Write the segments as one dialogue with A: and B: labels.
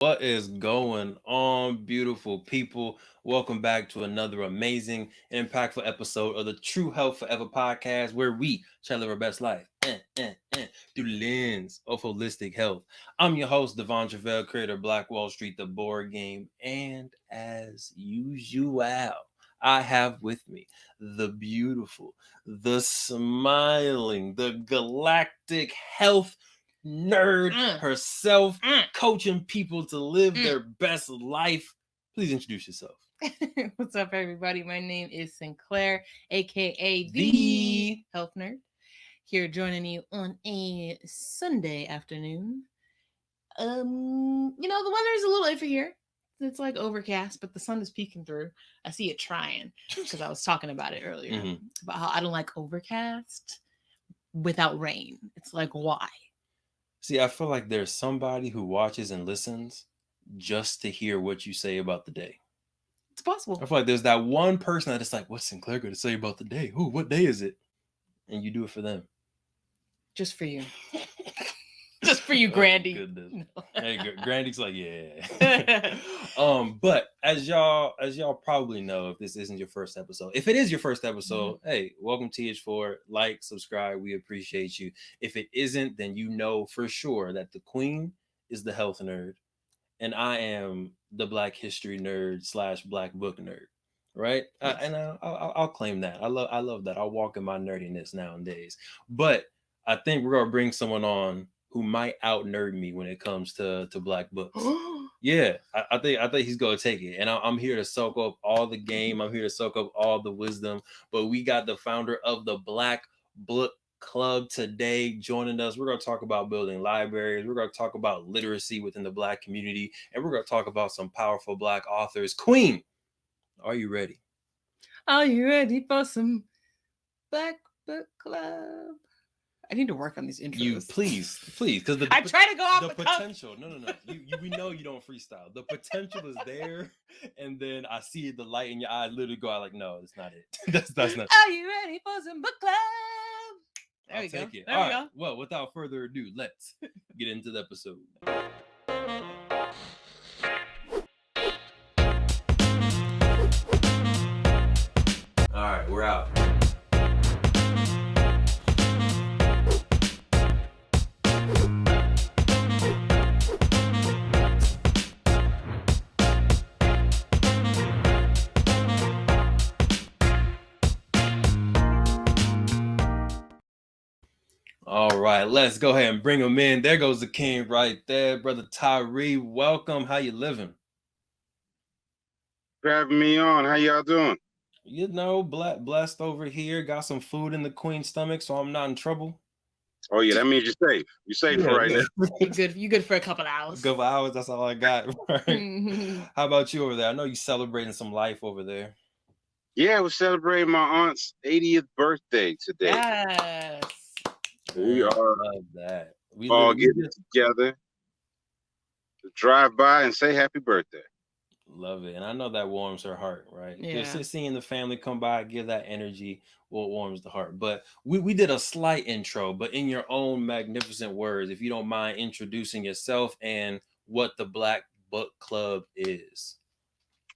A: What is going on, beautiful people? Welcome back to another amazing and impactful episode of the True Health Forever podcast, where we try to live our best life through the lens of holistic health. I'm your host, Devon Truvel, creator of Black Wall Street, the board game, and as usual, I have with me the beautiful, the smiling, the galactic health nerd herself, coaching people to live their best life. Please introduce yourself.
B: What's up, everybody? My name is Sinclair, aka
A: The
B: the Health Nerd, here joining you on a Sunday afternoon. The weather is a little iffy here. It's like overcast, but the sun is peeking through. I see it trying because I was talking about it earlier about how I don't like overcast without rain. It's like, why?
A: See, I feel like there's somebody who watches and listens just to hear what you say about the day.
B: It's possible.
A: I feel like there's that one person that is like, what's Sinclair going to say about the day? Ooh, what day is it? And you do it for them.
B: Just for you. Just for you, Grandy.
A: Oh, goodness. No. Hey, Grandy's like, yeah. But as y'all probably know, if this isn't your first episode, if it is your first episode, hey, welcome TH4. Like, subscribe. We appreciate you. If it isn't, then you know for sure that the queen is the health nerd, and I am the Black history nerd / Black book nerd. Right.
B: Yes.
A: And I'll claim that. I love that. I'll walk in my nerdiness nowadays. But I think we're gonna bring someone on who might out nerd me when it comes to Black books. Yeah, I think he's gonna take it, and I'm here to soak up all the game. I'm here to soak up all the wisdom. But we got the founder of the Black Book Club today joining us. We're gonna talk about building libraries. We're gonna talk about literacy within the Black community, and we're gonna talk about some powerful Black authors. Queen, are you ready?
B: Are you ready for some Black Book Club? I need to work on these intros.
A: You please, because
B: I try to go off
A: the potential. No. We know you don't freestyle. The potential is there, and then I see the light in your eye. Literally go out like, no, that's not it. that's not.
B: Are you ready for some book club?
A: There we go. There
B: we go.
A: Well, without further ado, let's get into the episode. All right, we're out. All right, let's go ahead and bring him in. There goes the king right there, brother Tyree. Welcome. How you living?
C: For having me on. How y'all doing?
A: You know, blessed over here. Got some food in the queen's stomach, so I'm not in trouble.
C: Oh yeah, that means you're safe. You're safe for right now.
B: You good for a couple hours.
A: A couple hours. That's all I got. Right? How about you over there? I know you celebrating some life over there.
C: Yeah, we're celebrating my aunt's 80th birthday today.
B: Yes.
C: We are
A: love that. We
C: all getting together to drive by and say happy birthday.
A: Love it. And I know that warms her heart, right?
B: Yeah.
A: Just seeing the family come by, give that energy, what warms the heart. But we did a slight intro, but in your own magnificent words, if you don't mind introducing yourself and what the Black Book Club is.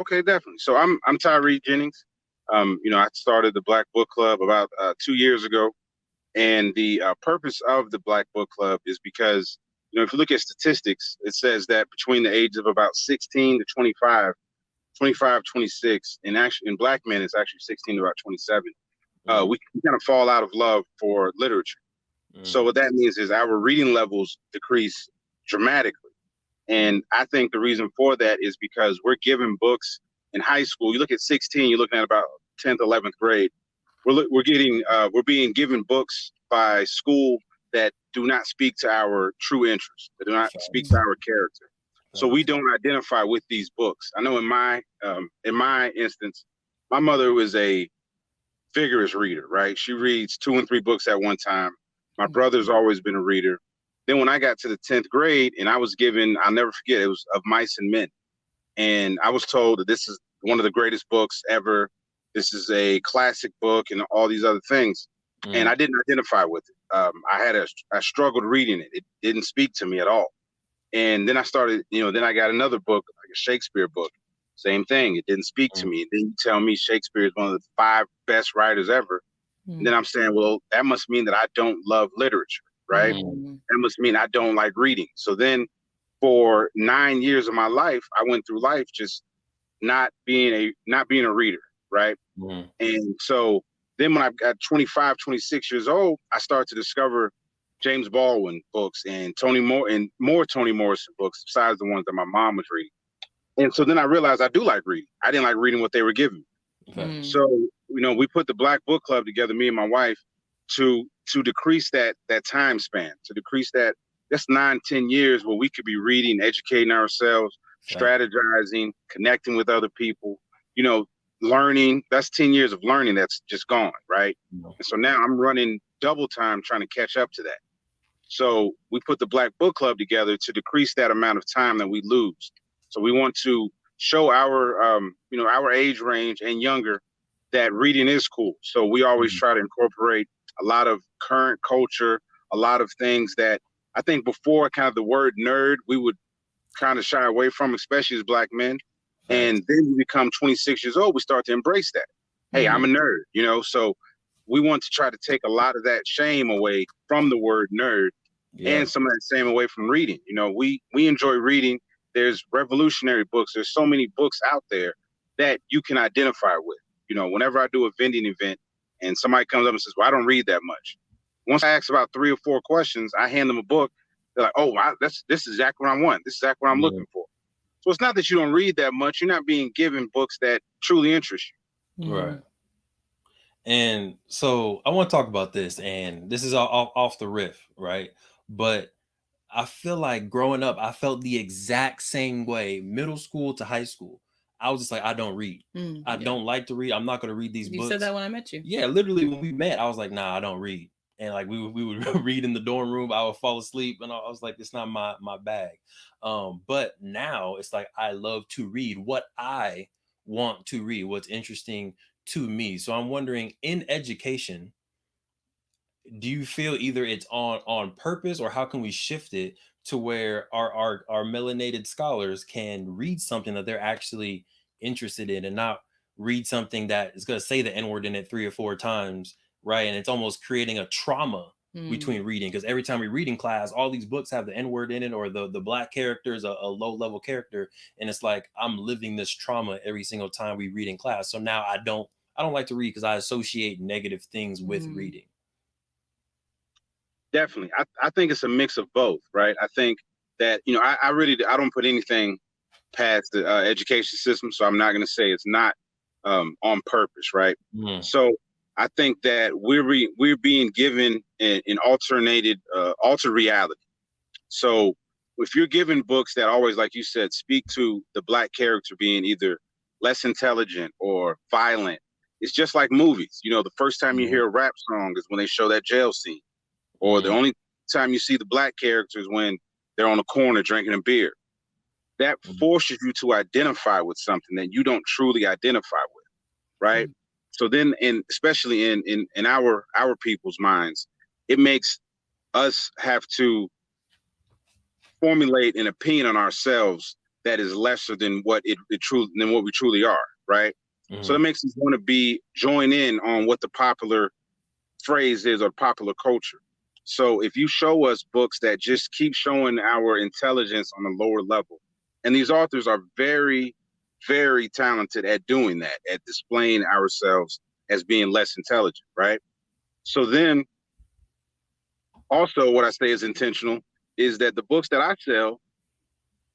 C: Okay, definitely. So I'm Tyree Jennings. I started the Black Book Club about 2 years ago. And the purpose of the Black Book Club is because, if you look at statistics, it says that between the age of about 16 to 25, 26, and actually in Black men, it's actually 16 to about 27, we kind of fall out of love for literature. So what that means is our reading levels decrease dramatically. And I think the reason for that is because we're given books in high school. You look at 16, you're looking at about 10th, 11th grade. We're being given books by school that do not speak to our true interests, that do not speak to our character. So we don't identify with these books. I know in my instance, my mother was a vigorous reader, right? She reads 2 and 3 books at one time. My brother's always been a reader. Then when I got to the 10th grade and I was given, I'll never forget, it was Of Mice and Men. And I was told that this is one of the greatest books ever. This is a classic book and all these other things. And I didn't identify with it. I struggled reading it. It didn't speak to me at all. And then I started, then I got another book, like a Shakespeare book. Same thing. It didn't speak to me. Then you tell me Shakespeare is one of the 5 best writers ever. And then I'm saying, well, that must mean that I don't love literature, right? That must mean I don't like reading. So then for 9 years of my life, I went through life just not being a reader, right? And so then when I got 25, 26 years old, I started to discover James Baldwin books and more Toni Morrison books besides the ones that my mom was reading. And so then I realized I do like reading. I didn't like reading what they were giving me. So, we put the Black Book Club together, me and my wife, to decrease that time span, to decrease that's 9-10 years where we could be reading, educating ourselves, strategizing, connecting with other people, learning. That's 10 years of learning that's just gone, right? And so now I'm running double time trying to catch up to that. So we put the Black Book Club together to decrease that amount of time that we lose. So we want to show our age range and younger that reading is cool. So we always try to incorporate a lot of current culture, a lot of things that I think before kind of the word nerd, we would kind of shy away from, especially as Black men. And then we become 26 years old, we start to embrace that. Hey, I'm a nerd, so we want to try to take a lot of that shame away from the word nerd and some of that shame away from reading. We enjoy reading. There's revolutionary books. There's so many books out there that you can identify with. Whenever I do a vending event and somebody comes up and says, well, I don't read that much. Once I ask about 3 or 4 questions, I hand them a book. They're like, oh, this is exactly what I want. This is exactly what I'm looking for. So it's not that you don't read that much. You're not being given books that truly interest you.
A: Right. And so I want to talk about this, and this is off the riff, right? But I feel like growing up, I felt the exact same way, middle school to high school. I was just like, I don't read. I don't like to read. I'm not going to read these books.
B: You said that when I met you.
A: Yeah, literally when we met, I was like, nah, I don't read. And like we would read in the dorm room. I would fall asleep, and I was like, it's not my bag. But now it's like I love to read what I want to read, what's interesting to me. So I'm wondering, in education, do you feel either it's on purpose, or how can we shift it to where our melanated scholars can read something that they're actually interested in and not read something that is going to say the N-word in it 3 or 4 times, right? And it's almost creating a trauma between reading, because every time we read in class, all these books have the N-word in it, or the Black character is a low level character, and it's like I'm living this trauma every single time we read in class. So now I don't like to read because I associate negative things with reading.
C: Definitely. I think it's a mix of both, right? I think that, I don't put anything past the education system, so I'm not going to say it's not on purpose, right? So I think that we're being given an altered reality. So if you're given books that always, like you said, speak to the Black character being either less intelligent or violent, it's just like movies. The first time you hear a rap song is when they show that jail scene. Or the only time you see the Black characters when they're on the corner drinking a beer. That forces you to identify with something that you don't truly identify with, right? So then, especially in our people's minds, it makes us have to formulate an opinion on ourselves that is lesser than what we truly are, right? So that makes us want to join in on what the popular phrase is, or popular culture. So if you show us books that just keep showing our intelligence on a lower level, and these authors are very, very talented at doing that, at displaying ourselves as being less intelligent, right? So then also what I say is intentional is that the books that I sell,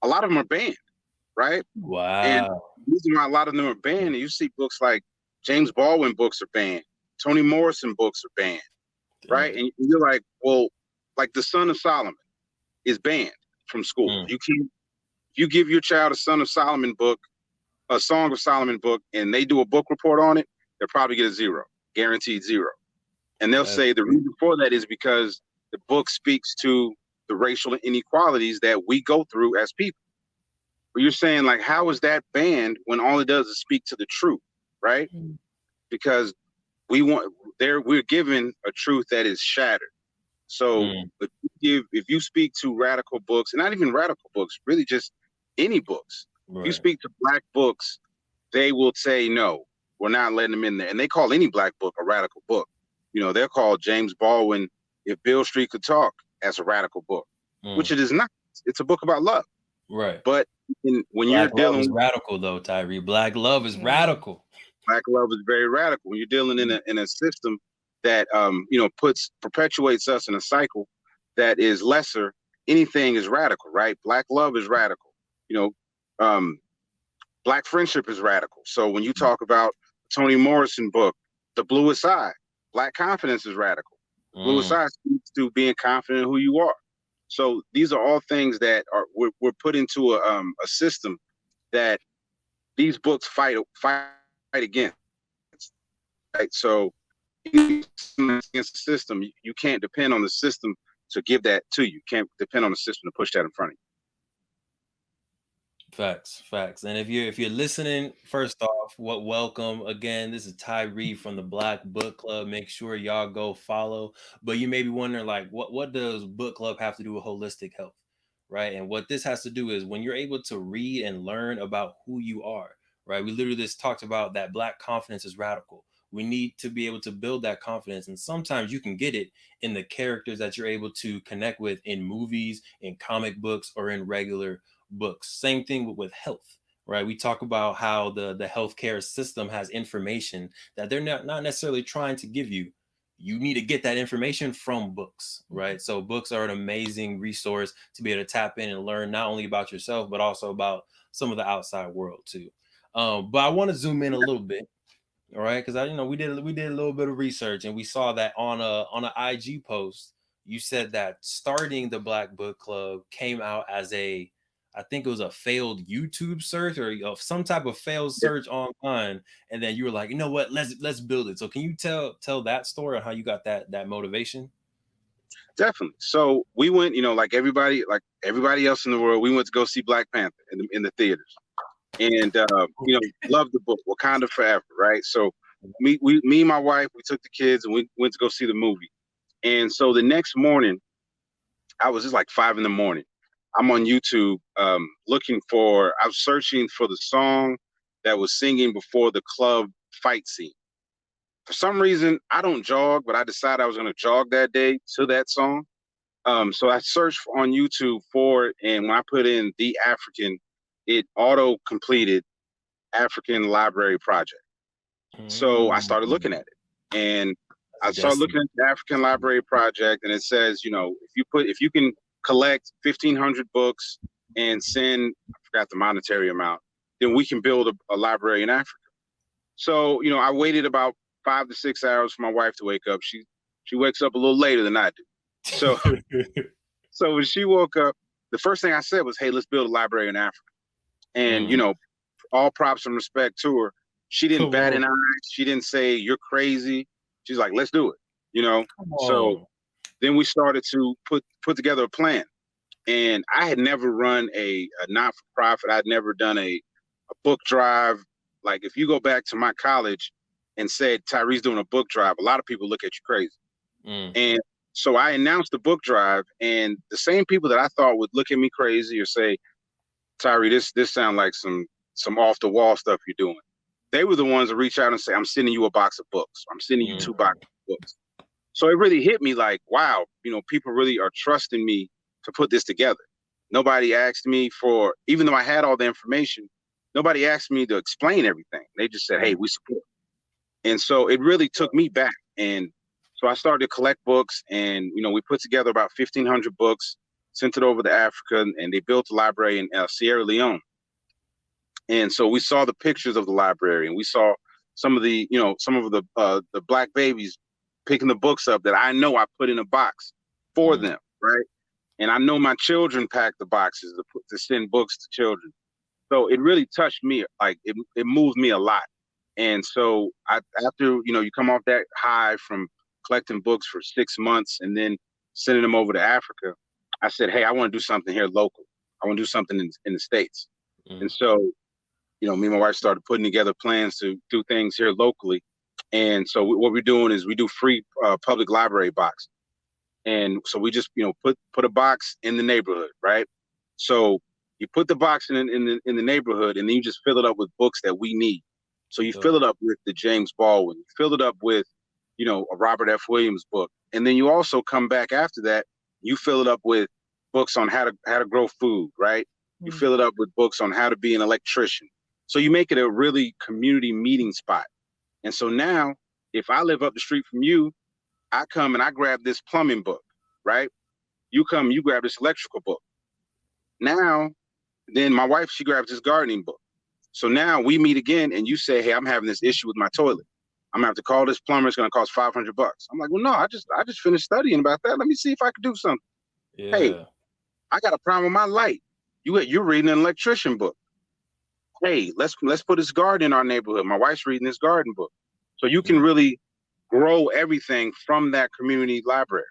C: a lot of them are banned, right?
A: Wow.
C: And the reason why a lot of them are banned, and you see books like James Baldwin books are banned, Toni Morrison books are banned. Right. And you're like, well, like the Son of Solomon is banned from school. You can't, if you give your child a Son of Solomon book, a Song of Solomon book, and they do a book report on it, they'll probably get a 0, guaranteed 0. And they'll say the reason for that is because the book speaks to the racial inequalities that we go through as people. But you're saying, like, how is that banned when all it does is speak to the truth, right? Because we're given a truth that is shattered. So if you if you speak to radical books, and not even radical books, really just any books, if you speak to Black books, they will say, no, we're not letting them in there. And they call any Black book a radical book. You know, they'll call James Baldwin, If Beale Street Could Talk, as a radical book, which it is not. It's a book about love.
A: Right.
C: But when
A: Black
C: you're
A: love
C: dealing
A: is radical, though, Tyree. Black love is radical.
C: Black love is very radical. When you're dealing in a system that you know, perpetuates us in a cycle that is lesser, anything is radical, right? Black love is radical. You know, Black friendship is radical. So when you talk about Toni Morrison book, The Bluest Eye, Black confidence is radical. The Bluest Eye speaks to being confident in who you are. So these are all things that we're put into a system that these books fight against. Right. So against the system, you can't depend on the system to give that to you. You can't depend on the system to push that in front of you.
A: Facts. And if you're listening, first off, welcome again. This is Tyree from the Black Book Club. Make sure y'all go follow. But you may be wondering, like, what does book club have to do with holistic health, right? And what this has to do is when you're able to read and learn about who you are, right? We literally just talked about that Black confidence is radical. We need to be able to build that confidence, and sometimes you can get it in the characters that you're able to connect with in movies, in comic books, or in regular books. Same thing with health, right? We talk about how the healthcare system has information that they're not necessarily trying to give you. You need to get that information from books, right? So books are an amazing resource to be able to tap in and learn not only about yourself, but also about some of the outside world too. But I want to zoom in a little bit, all right? Because we did a little bit of research, and we saw that on an IG post, you said that starting the Black Book Club came out as I think it was a failed YouTube search or some type of failed search online, and then you were like, you know what, let's build it. So can you tell that story on how you got that motivation?
C: Definitely. So we went, you know, like everybody else in the world, we went to go see Black Panther in the theaters, and you know, loved the book, Wakanda Forever, right? So me and my wife, we took the kids and we went to go see the movie, and so the next morning, I was just like 5 a.m. I'm on YouTube I was searching for the song that was singing before the club fight scene. For some reason, I don't jog, but I decided I was going to jog that day to that song. So I searched on YouTube for it, and when I put in The African, it auto completed African Library Project. So I started looking at it, and I started looking at the African Library Project, and it says, you know, if you can collect 1,500 books and send, I forgot the monetary amount, then we can build a library in Africa. So, you know, I waited about 5 to 6 hours for my wife to wake up. She wakes up a little later than I do. So, so when she woke up, the first thing I said was, hey, let's build a library in Africa. And, you know, all props and respect to her. She didn't bat an eye. She didn't say, you're crazy. She's like, let's do it, you know? So then we started to put together a plan. And I had never run a not-for-profit. I'd never done a book drive. Like, if you go back to my college and said, Tyree's doing a book drive, a lot of people look at you crazy. And so I announced the book drive, and the same people that I thought would look at me crazy or say, Tyree, this sounds like some off-the-wall stuff you're doing, they were the ones that reach out and say, I'm sending you a box of books. I'm sending you 2 boxes of books. So it really hit me like, wow, you know, people really are trusting me to put this together. Nobody asked me for, even though I had all the information, nobody asked me to explain everything. They just said, hey, we support. And so it really took me back. And so I started to collect books, and, you know, we put together about 1,500 books, sent it over to Africa, and they built a library in Sierra Leone. And so we saw the pictures of the library, and we saw some of the Black babies picking the books up that I know I put in a box for them, right? And I know my children pack the boxes to send books to children. So it really touched me. Like, it moved me a lot. And so after, you know, you come off that high from collecting books for 6 months and then sending them over to Africa, I said, hey, I want to do something here local. I want to do something in the States. And so, you know, me and my wife started putting together plans to do things here locally. And so what we're doing is we do free public library boxes. And so we just, put a box in the neighborhood, right? So you put the box in the neighborhood, and then you just fill it up with books that we need. So you fill it up with the James Baldwin, you fill it up with, a Robert F. Williams book. And then you also come back after that, you fill it up with books on how to grow food, right? You fill it up with books on how to be an electrician. So you make it a really community meeting spot. And so now, if I live up the street from you, I come and I grab this plumbing book, right? You come, you grab this electrical book. Now, then my wife, she grabs this gardening book. So now we meet again, and you say, hey, I'm having this issue with my toilet. I'm gonna have to call this plumber. It's gonna cost $500. I'm like, well, no, I just finished studying about that. Let me see if I can do something.
A: Yeah.
C: Hey, I got a problem with my light. You're reading an electrician book. Hey, let's put this garden in our neighborhood. My wife's reading this garden book. So you can really grow everything from that community library.